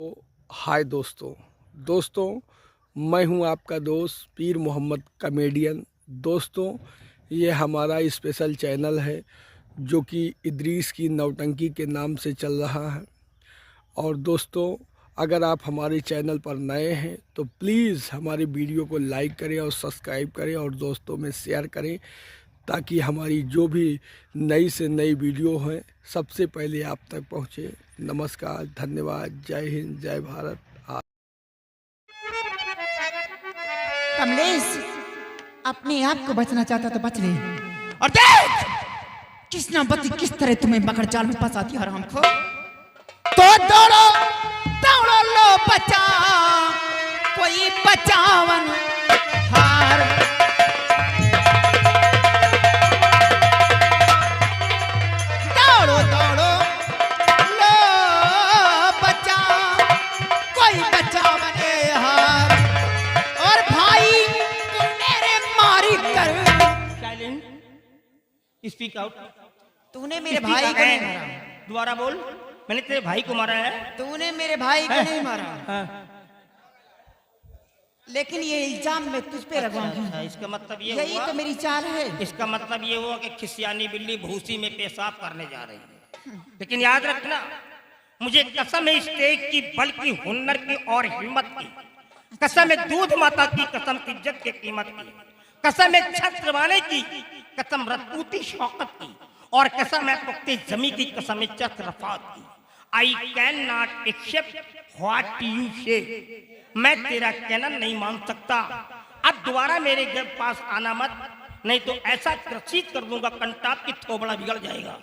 हाय दोस्तों। दोस्तों, मैं हूं आपका दोस्त पीर मोहम्मद कॉमेडियन। दोस्तों, ये हमारा स्पेशल चैनल है जो कि इदरीस की नौटंकी के नाम से चल रहा है। और दोस्तों, अगर आप हमारे चैनल पर नए हैं तो प्लीज़ हमारी वीडियो को लाइक करें और सब्सक्राइब करें और दोस्तों में शेयर करें, ताकि हमारी जो भी नई से नई वीडियो हैं सबसे पहले आप तक पहुँचे। नमस्कार, धन्यवाद, जय हिंद, जय भारत। कमलेश अपने आप को बचना चाहता तो बच ले। और देख कृष्णावती किस तरह तुम्हें मकर जाल में फंसाती है हराम को। तो दौड़ो दौड़ो लो बचा, कोई बचावन हार। दौड़ो दौड़ो लो बचा, कोई बचावन हार। और भाई तुम मेरे मारी कर। Silent, speak out. तूने मेरे भाई को नहीं मारा। दोबारा बोल। मैंने तेरे भाई को मारा है। तूने मेरे भाई को नहीं मारा। लेकिन ये इल्जाम मैं तुझ पे लगाऊंगी। अच्छा, इसका मतलब ये यही हुआ, तो मेरी चाल है। इसका मतलब ये हुआ कि खिसियानी बिल्ली भूसी में पेशाब करने जा रही है। लेकिन याद रखना, मुझे कसम है स्टेज की, बल की, हुनर की और हिम्मत की। कसम है दूध माता की, कसम इज्जत की कीमत की। कसम है छत्र वाले की, कसम रजपूती शौकत की। और कसम है पुख्ते जमी की, कसम है चत्र रफात की। I can not accept what you say. मैं तेरा कहना नहीं मान सकता। अब दोबारा मेरे घर पास आना मत, नहीं तो ऐसा क्रसित कर दूंगा कंटाप की थोबड़ा बिगड़ जाएगा।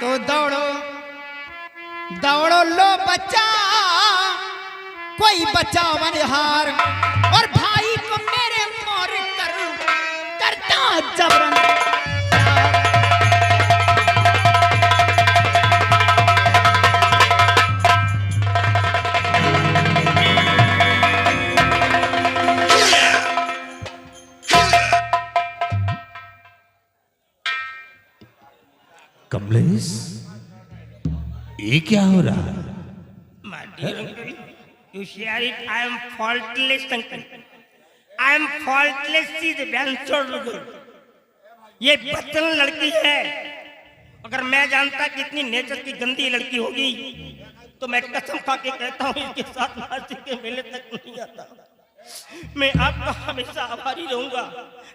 तो दौड़ो दौड़ो लो बच्चा, कोई बचावन हार। और भाई को मेरे मार कर करता जबरन। कमलेश, ये क्या हो रहा है? My dear uncle, you share it. I am faultless, uncle. I am faultless. She is a dancer. ये बच्चन लड़की है। अगर मैं जानता कि इतनी नेचर की गंदी लड़की होगी तो मैं कसम खा के कहता हूँ इसके साथ नाचे के मेले तक नहीं आता। मैं आपका हमेशा आभारी रहूंगा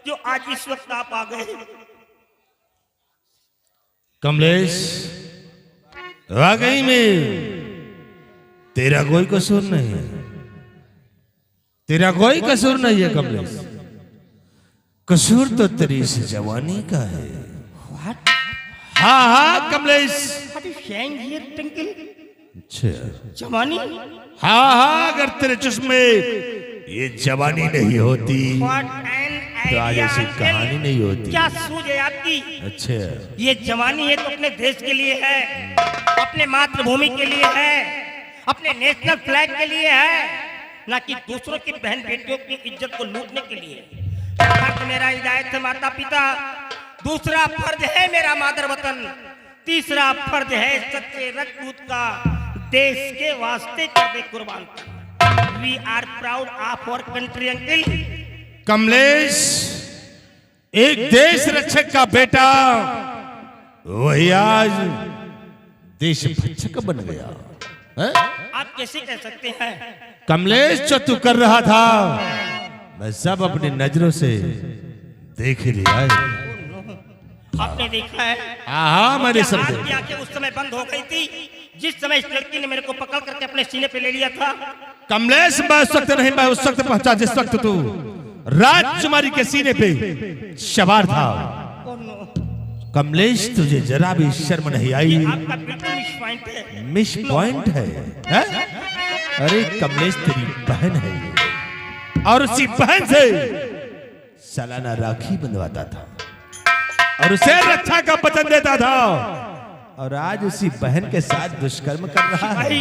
जो आज इस वक्त आप आ गए। कमलेश, वाकई में तेरा कोई कसूर नहीं है। तेरा कोई कसूर नहीं है कमलेश। कसूर तो तेरी इस जवानी का है। What? हाँ हाँ Kamlesh. What is saying here, Twinkle? अच्छा, जवानी? हाँ हाँ, अगर तेरे चश्मे ये जवानी नहीं होती What an तो आज idea, ऐसी uncle. कहानी नहीं होती। क्या सूझ है आपकी? अच्छा, ये जवानी है तो अपने देश के लिए है, अपने मातृभूमि के लिए है, अपने नेशनल फ्लैग के लिए है, ना कि दूसरों की बहन बेटियों की इज्जत को लूटने के लिए। फर्ज मेरा हिदायत है माता पिता, दूसरा फर्ज है मेरा मादर वतन, तीसरा फर्ज है सच्चे रजपूत का देश के वास्ते कर दे कुर्बान। We are proud of our country uncle. Kamlesh, एक देश रक्षक का बेटा वही आज देश भक्षक बन गया है? आप कैसे कह सकते हैं? कमलेश, जो तू कर रहा था मैं सब अपनी नजरों से देख लिया है। आपने देखा है? हाँ, मैंने क्या सब आपकी देखा। आंखें उस समय बंद हो गई थी जिस समय इस लड़की ने मेरे को पकड़ करके अपने सीने पे ले लिया था? कमलेश, मैं उस वक्त नहीं, मैं उस वक्त पहुंचा जिस वक्त तू राजकुमारी के सीने पे सवार था। Oh no, कमलेश, तुझे जरा भी शर्म नहीं आई? आपका बिल्कुल मिस पॉइंट है। मिस पॉइंट है, है? अरे कमलेश, तेरी बहन है ये। और उसी बहन से सालाना राखी बंधवाता था और उसे रक्षा का वचन देता था, और आज उसी बहन के साथ दुष्कर्म कर रहा है। भाई,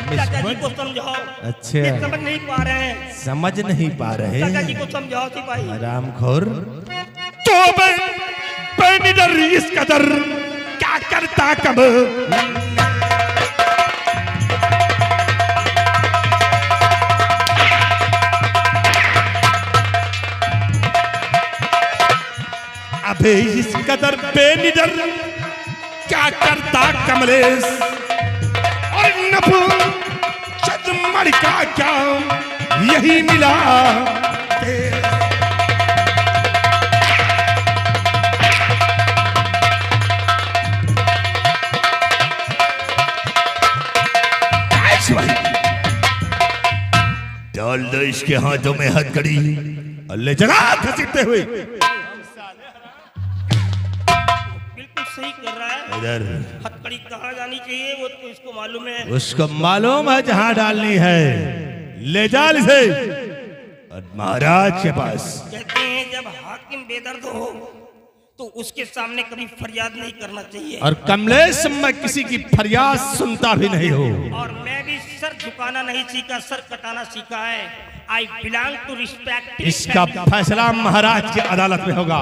चाचा जी को समझाओ। अच्छा। ये समझ नहीं पा रहे हैं। समझ नहीं पा रहे? चाचा जी को समझाओ सिपाही। हरामखोर, तो बेनिडर इस कदर क्या करता कब? थे इस कदर बेनिडर, क्या करता कमलेश और नपुंसक का क्या यही मिला। डाल दो इसके हाथों में हथकड़ी और ले चला घसीटते हुए। बिल्कुल सही कर रहा है। इधर हथकड़ी कहाँ जानी चाहिए वो तो इसको मालूम है। उसको मालूम है जहां डालनी है। ले जा इसे और महाराज के पास। कहते हैं जब हाकिम बेदर्द हो तो उसके सामने कभी फरियाद नहीं करना चाहिए। और कमलेश मैं किसी की फरियाद सुनता भी नहीं हो। और मैं भी सर झुकाना नहीं सीखा, सर कटाना सीखा है। I belong to respect. इसका फैसला महाराज की अदालत में होगा।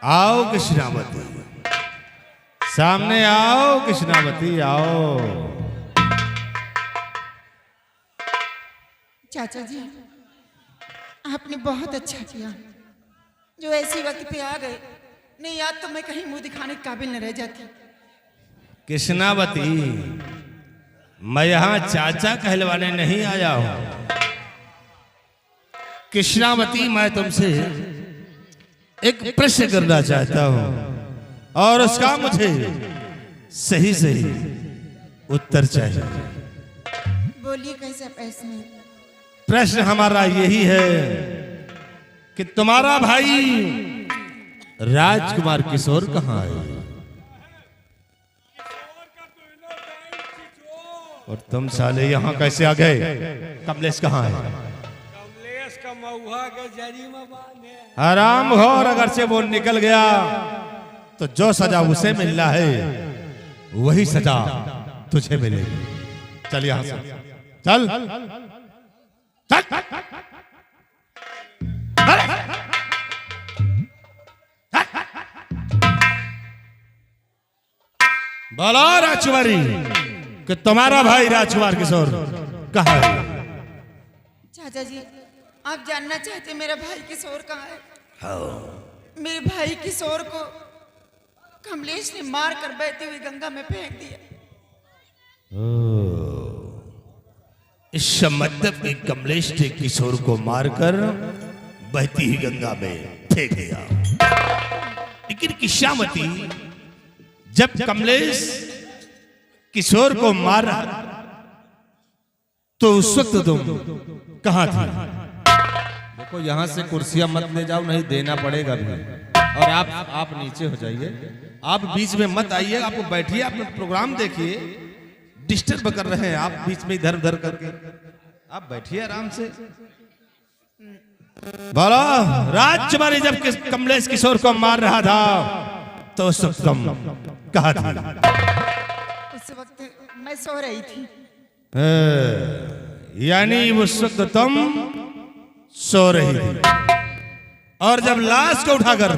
आओ कृष्णावती, सामने आओ कृष्णावती, आओ। चाचा जी आपने बहुत अच्छा किया जो ऐसी वक्त पे आ गए, नहीं याद तो मैं कहीं मुंह दिखाने के काबिल न रह जाती। कृष्णावती मैं यहां चाचा कहलवाने नहीं आया हूं। कृष्णावती मैं तुमसे एक प्रश्न करना चाहता हूं और उसका मुझे सही सही उत्तर चाहिए। बोलिए कैसा प्रश्न? प्रश्न हमारा यही है कि तुम्हारा भाई राजकुमार किशोर कहाँ है? और तुम साले यहाँ कैसे आ गए? कमलेश कहाँ है? कमलेश का मऊहा के जरी में बांधे। आराम हो, और अगर से वो निकल गया तो जो सजा उसे मिलना है वही सजा तुझे मिलेगी। चल यहां से चल चल। बोलो राजकुमारी कि तुम्हारा भाई राजकुमार किशोर कहाँ है? चाचा जी आप जानना चाहते मेरा भाई किशोर कहाँ है? मेरे भाई किशोर को कमलेश ने मार कर बहती हुई गंगा में फेंक दिया। इस मतलब में कमलेश ने किशोर को मारकर बहती हुई गंगा में फेंक दिया। लेकिन कृष्णावती जब कमलेश किशोर को मारा तो उस वक्त तुम कहां थी? देखो यहाँ से कुर्सियां मत ले जाओ, नहीं देना पड़ेगा भी। और आप नीचे हो जाइए, आप बीच में मत आइए, आप बैठिए, आप प्रोग्राम देखिए। डिस्टर्ब कर रहे हैं आप बीच में इधर उधर करके। आप बैठिए आराम से। बोलो राजकुमारी जब कमलेश किशोर को मार रहा था तो उस वक्त तुम कहां थी? उस वक्त मैं सो रही थी। यानी उस वक्त तुम सो रही थी और जब लाश को उठाकर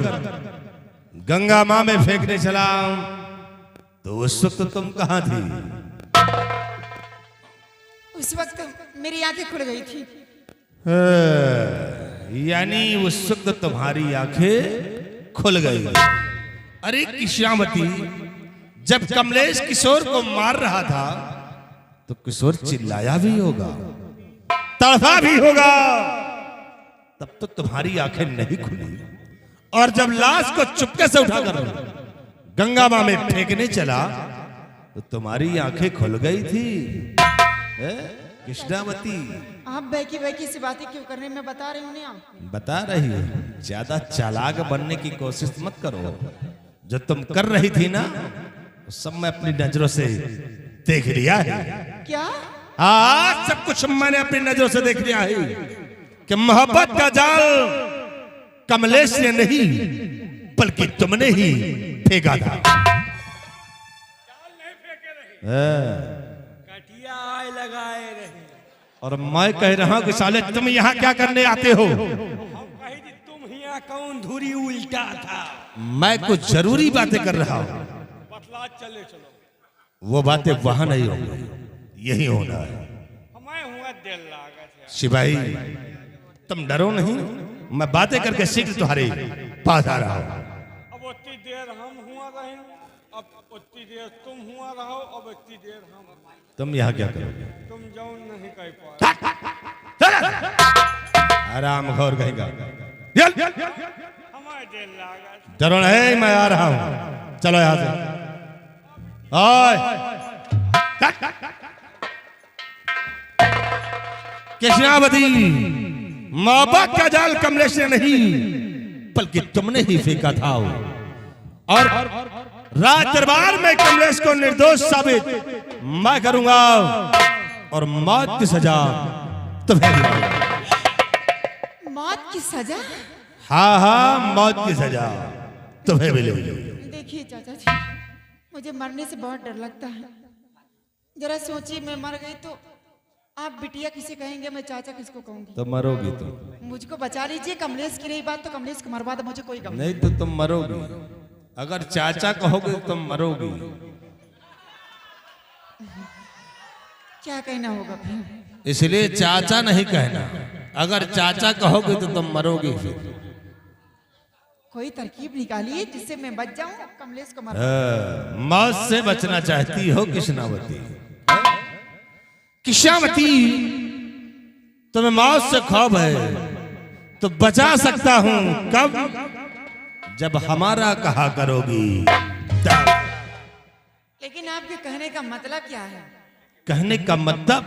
गंगा मां में फेंकने चला तो उस वक्त तुम कहां थी? उस वक्त मेरी आंखें खुल गई थी। यानी उस वक्त तुम्हारी आंखें खुल गई। अरे कृष्णावती जब कमलेश किशोर को मार रहा था तो किशोर चिल्लाया भी होगा, तड़पा भी होगा, तब तो तुम्हारी आंखें नहीं खुली। और जब लाश को चुपके से उठाकर गंगा मां में फेंकने चला तो तुम्हारी आंखें खुल गई थी। कृष्णावती आप बैकी बैकी से बातें क्यों कर रहे हैं? मैं बता रही हूँ ना। बता रही है, ज्यादा चालाक बनने की कोशिश मत करो। जो तुम कर रही थी ना सब मैं अपनी नजरों से देख लिया है। क्या? हाँ सब कुछ मैंने अपनी नजरों से देख लिया है कि मोहब्बत का जाल कमलेश ने नहीं बल्कि तुमने ही फेंका था। कटिया आए लगाए रहे। और मैं कह रहा हूं कि साले तुम यहाँ क्या करने आते हो? हम कही थी तुम यहाँ कौन धुरी उल्टा था? मैं कुछ जरूरी बातें कर रहा हूँ। बतला चले चलो। वो बातें वहां नहीं होंगी, यही होना है। हमें हुआ दिल लागत है। सिपाही तुम डरो नहीं, मैं बातें करके शीघ्र तुम्हारे पास आ रहा हूँ। अब उतनी देर हम हुआ रहे, अब उतनी देर तुम हुआ रहो, अब उतनी देर हम। तुम यहाँ क्या करोगे? तुम जाओ नहीं कह पाए। आराम घोर कहेगा। हमारे दिल लागत। डरो नहीं, मैं आ रहा हूँ। चलो यहाँ से। ओए कृष्णावती, माँ बाप का जाल कमलेश ने नहीं बल्कि तुमने ही फेंका था। और राज दरबार में कमलेश को निर्दोष साबित मैं करूंगा और मौत की सजा तुम्हें दिलाऊंगा। मौत की सजा? हाँ हाँ, मौत की सजा तुम्हें मिलेगी। देखिए चाचा जी, मुझे मरने से बहुत डर लगता है। जरा सोचिए, मैं मर गई तो आप बिटिया किसे कहेंगे, मैं चाचा किसको कहूंगी? तो मरोगी तुम। मुझको बचा लीजिए। कमलेश की रही बात तो कमलेश को मरवा दो, मुझे कोई गम नहीं तो तुम मरोगी। अगर चाचा कहोगे तो तुम मरोगी। क्या कहना होगा फिर? इसलिए चाचा नहीं कहना। अगर चाचा कहोगे तो तुम मरोगी। फिर कोई तरकीब निकालिए जिससे मैं बच जाऊं, कमलेश को मरवा। मौत से बचना चाहती हो कृष्णावती? कृष्णावती, तुम्हें मौत से खौफ है तो बचा सकता हूं। कब? जब हमारा कहा करोगी तब। लेकिन आपके कहने का मतलब क्या है? कहने का मतलब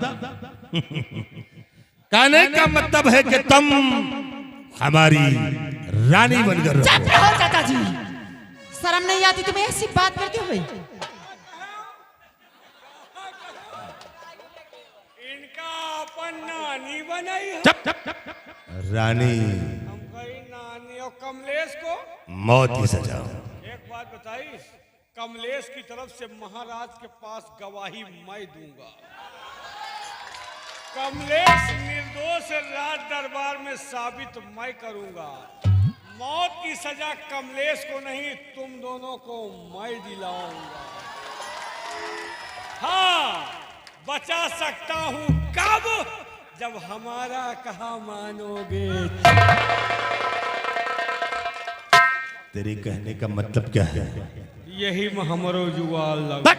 कहने का मतलब है कि तुम हमारी रानी बनकर रहो। चुप रहो चाचा जी, शर्म नहीं आती तुम्हें ऐसी बात करते हुए? इनका अपन नानी बनाई है। रानी, हम कही नानी। और कमलेश को मौत की सजा। एक बात बताई, कमलेश की तरफ से महाराज के पास गवाही मैं दूंगा। कमलेश निर्दोष राज दरबार में साबित मैं करूंगा। मौत की सजा कमलेश को नहीं, तुम दोनों को मैं दिलाऊंगा। हाँ, बचा सकता हूं। कब? जब हमारा कहा मानोगे। तेरे कहने का मतलब क्या है? यही में हमरो जुआल लगा।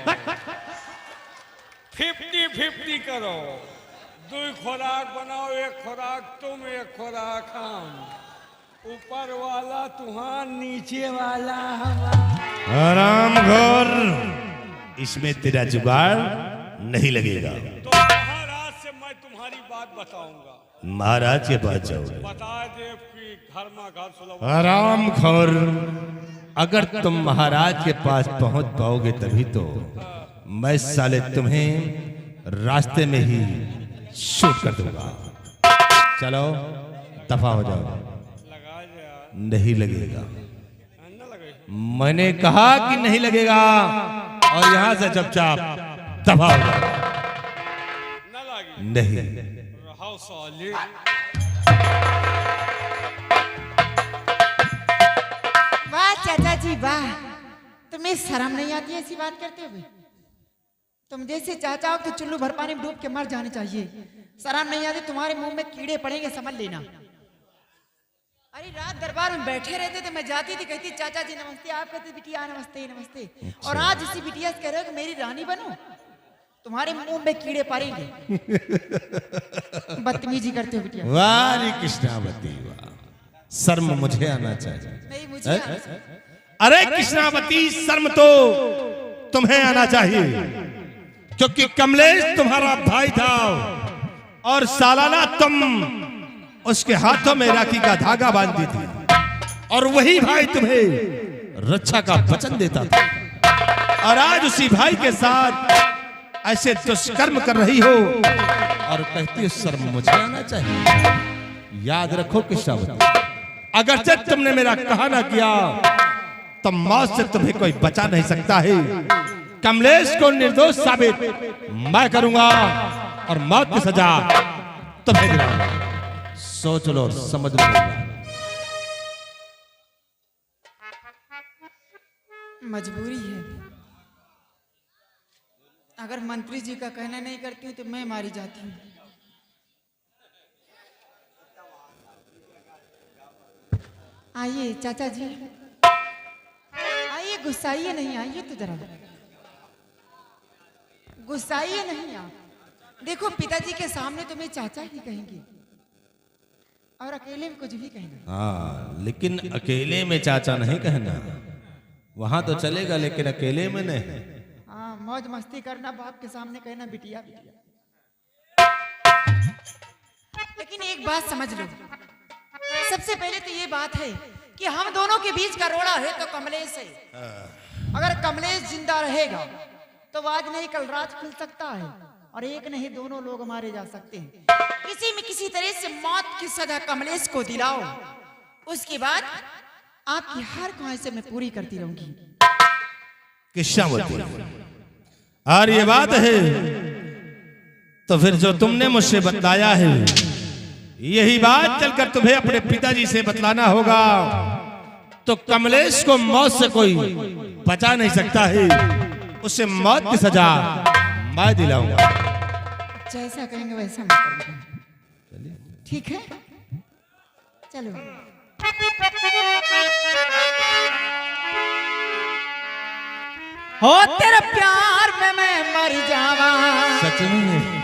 50-50 करो। 2 खुराक बनाओ, एक खुराक तुम, एक खुराक हम। ऊपर वाला तुहार, नीचे वाला हमारा। आराम घोर, इसमें तेरा जुगाड़ नहीं लगेगा। तो महाराज से मैं तुम्हारी बात बताऊंगा। महाराज के पास जाओगे? बता दे कि घर में घर सुलभ। आराम घोर, अगर तुम महाराज के पास पहुंच पाओगे तभी तो मैं साले तुम्हें रास्ते में ही शूट कर दूंगा। चलो दफा हो जाओ। लगा यार। नहीं लगेगा। न लगे। मैंने कहा कि नहीं लगेगा। और यहां से चुपचाप दफा हो जाओ। न लगी। नहीं। रहो साले। वाह चाचा जी वाह, तुम्हें शर्म नहीं आती ऐसी बात करते हुए? तुम जैसे चाचा हो तो चुल्लू भर पानी में डूब के मर जाने चाहिए। शर्म नहीं आती? तुम्हारे मुंह में कीड़े पड़ेंगे, समझ लेना। अरे रात दरबार में बैठे रहते थे, मैं जाती थी, कहती चाचा जी नमस्ते, आप कहते बिटिया नमस्ते नमस्ते। और आज इसी बिटिया से कह रहे हो कि मेरी रानी बनो? तुम्हारे मुंह में कीड़े पड़ेंगे। बदतमीजी करते हो बिटिया। वाह रे कृष्णावती वाह, शर्म मुझे आना चाहिए। नहीं मुझे आना चाहिए। अरे कृष्णावती, शर्म तो तुम्हें आना चाहिए, क्योंकि कमलेश तुम्हारा भाई था और सालाना तुम उसके हाथों में राखी का धागा बांधती थी और वही भाई तुम्हें रक्षा का वचन देता था। और आज उसी भाई के साथ ऐसे दुष्कर्म कर रही हो और कहती हो शर्म मुझे आना चाहिए। याद रखो कृष्णावती, अगरचे तुमने मेरा कहा ना किया तो मौत से तुम्हें कोई बचा नहीं सकता है। कमलेश को निर्दोष साबित मैं करूंगा और मौत की सजा तुम्हें दिलाऊंगा। सोच लो, समझ लो। मजबूरी है। अगर मंत्री जी का कहना नहीं करती हूँ तो मैं मारी जाती हूँ। आइए चाचा जी, आइए, गुस्साइए नहीं, आइए तो जरा, गुस्साइए नहीं आप। देखो पिताजी के सामने तुम्हें चाचा ही कहेंगे और अकेले में कुछ भी कहना। हाँ, लेकिन अकेले में चाचा नहीं कहना, वहां तो चलेगा लेकिन अकेले में नहीं। हाँ, मौज मस्ती करना, बाप के सामने कहना बिटिया बिटिया। लेकिन एक बात समझ लो, सबसे पहले तो ये बात है कि हम दोनों के बीच का रोड़ा है तो कमलेश है। अगर कमलेश जिंदा रहेगा तो आज नहीं कल रात खुल सकता है, और एक नहीं दोनों लोग मारे जा सकते हैं। किसी में किसी तरह से मौत की सजा कमलेश को दिलाओ, उसके बाद आपकी हर ख्वाहिशें मैं पूरी करती रहूंगी। किस्सा बोलती और ये बात है तो फिर जो तुमने मुझसे बतलाया है यही बात चलकर तुम्हें अपने पिताजी से बतलाना होगा। तो कमलेश को मौत से कोई बचा नहीं सकता है, उससे मौत की सजा मैं दिलाऊंगा। जैसा कहेंगे वैसा मैं करूंगा। ठीक है, चलो। हो तेरे प्यार में मैं मर जावा। सच में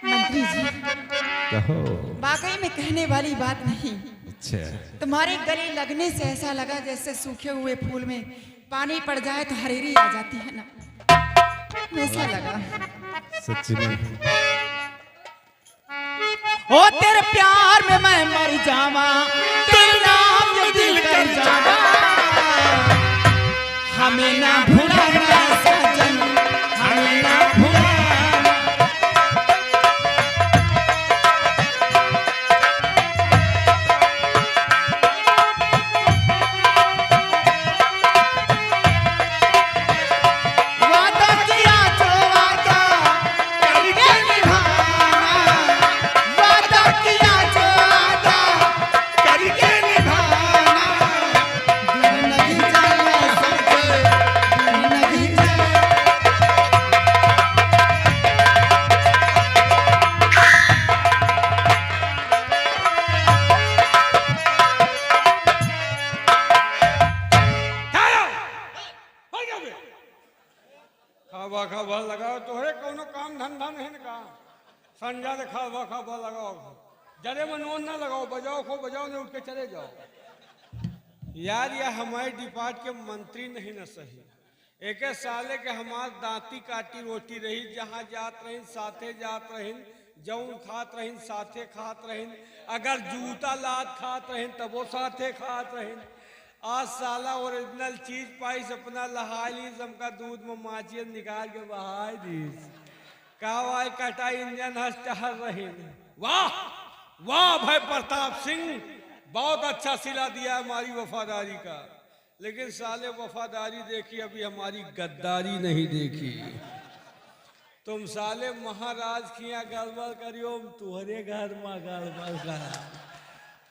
मंत्री जी, कहो। वाकई में कहने वाली बात नहीं। अच्छा, तुम्हारे गले लगने से ऐसा लगा जैसे सूखे हुए फूल में पानी पड़ जाए तो हरेरी आ जाती है ना, वैसा लगा। सच में हो तेरे प्यार में मैं मर जावा, तेरे नाम ये दिल कर जावा। हमें ना भुलाना सजन, हमें ना भुलाना। वादा किया जो वादा करके निभाना, वादा किया जो वादा करके निभाना। दूर नहीं जाना सबसे, दूर नहीं जाना। खावा खावा लगाओ तोहरे कोनो काम धंधा नहीं न का संजा दे खावा खावा लगाओ जरे मनोन ना लगाओ बजाओ खो बजाओ ने उठ के चले जाओ यार। ये हमारे डिपार्ट के मंत्री नहीं न सही, एक साले के हमार दांती काटी रोटी रही, जहाँ जात रही साथे जात रही, जौन खात रही साथे खात रही, अगर जूता लात खात रही तब वो साथे खात रही। आज साला ओरिजिनल चीज पाइस अपना लहा ली, सबका दूध में माचिस निकाल के बहा दी। कावाई कटा इंजन हंस टहर रही। वाह वाह भाई प्रताप सिंह, बहुत अच्छा सिला दिया हमारी वफादारी का, लेकिन साले वफादारी देखी अभी हमारी गद्दारी नहीं देखी। तुम साले महाराज किया गड़बड़ करियो, तुम्हारे घर में गड़बड़ करा।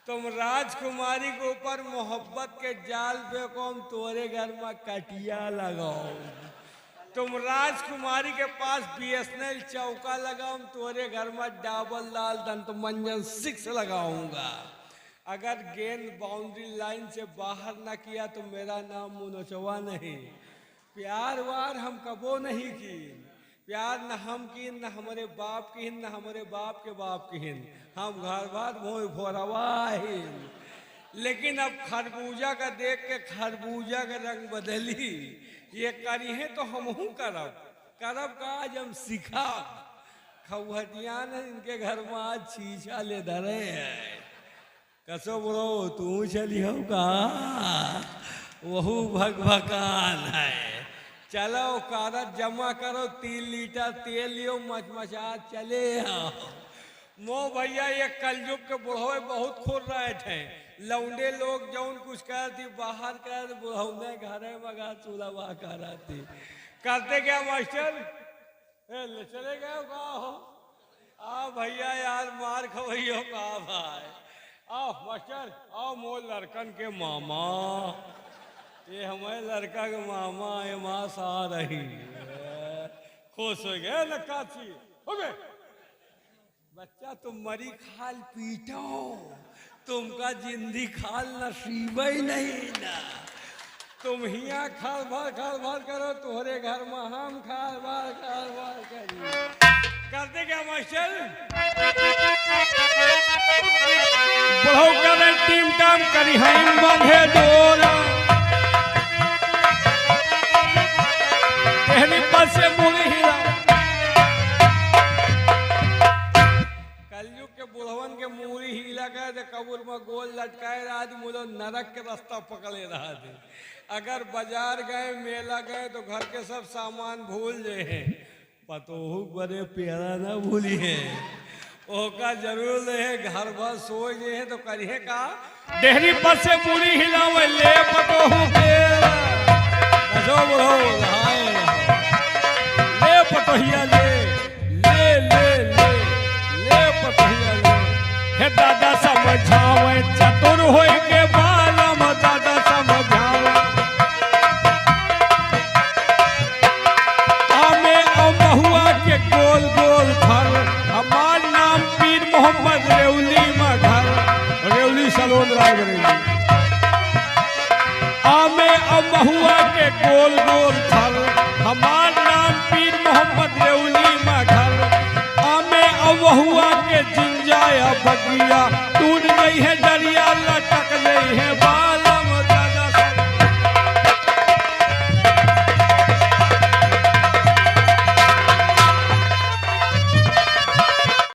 तुम राजकुमारी के ऊपर मोहब्बत के जाल फेंको, हम तुम्हारे घर में कटिया लगाओ। तुम राजकुमारी के पास BSNL चौका लगाओ, हम तुम्हारे घर में डाबल लाल दंत मंजन 6 लगाऊंगा। अगर गेंद बाउंड्री लाइन से बाहर न किया तो मेरा नाम मुनोचवा नहीं। प्यार वार हम कबो नहीं की, प्यार न हम की न हमारे बाप की न हमारे बाप के बाप की, हम घर बार मोह फोरवाही। लेकिन अब खरबूजा का देख के खरबूजा का रंग बदली, ये करी है तो हम करब करब का आज हम सीखा। खवहटिया ने इनके घर में आज शीशा ले धरे है। कसो बोलो तू चली हो का, वहू भगभकान है। चलो कागज जमा करो, 3 लीटर तेल लियो, मचमचा चले आओ। मो भैया ये कलयुग के बुढ़वे बहुत खुल रहे थे, लौंडे लोग जौन कुछ करती बाहर कर, बुढ़ौने घरे मगा चूल्हा करा थी। करते क्या मास्टर, ए ले चले गए का हो? आ भैया यार मार खवैयो का भाई। आओ मास्टर आओ मोर लड़कन के मामा, ये हमारे लड़का के मामा ये माँ सा रही खुश हो गए नक्काशी हो गए। बच्चा तुम मरी खाल पीटो, तुमका जिंदी खाल नसीब ही नहीं ना। तुम हिया खाल भाल करो, तुम्हारे घर में हम खाल भाल करी करते क्या मास्टर? बढ़ो करे टीम टाम करी हम बांधे डोरा, कहनी पर से मुड़ी हिला। कलयुग के बुढ़वन के मूरी हिला गए थे, कबूर में गोल लटकाए रहा थे, मुझे नरक के रास्ता पकड़े रहा थे। अगर बाजार गए मेला गए तो घर के सब सामान भूल जाए, पतोहू बड़े प्यारा ना भूलिए, ओका जरूर ले घर भर सो गए तो करिए का डेहरी पर से मूरी हिलावे ले पतोहू प्यारा बजो बड़ो लहाए ले पतोहिया ले ले ले ले ले पतोहिया ले। हे दादा समझावे चतुर होए के बालम, दादा समझावे आमे अमहुआ के गोल गोल फल, हमार नाम पीर मोहम्मद रेवली में घर, रेवली सलोन रायबरेली। आमे अमहुआ के गोल गोल फल, हमार नाम पीर मोहम्मद रेवली में घर। आमे अमहुआ के जिंजाया बगिया, टूट गई है डरिया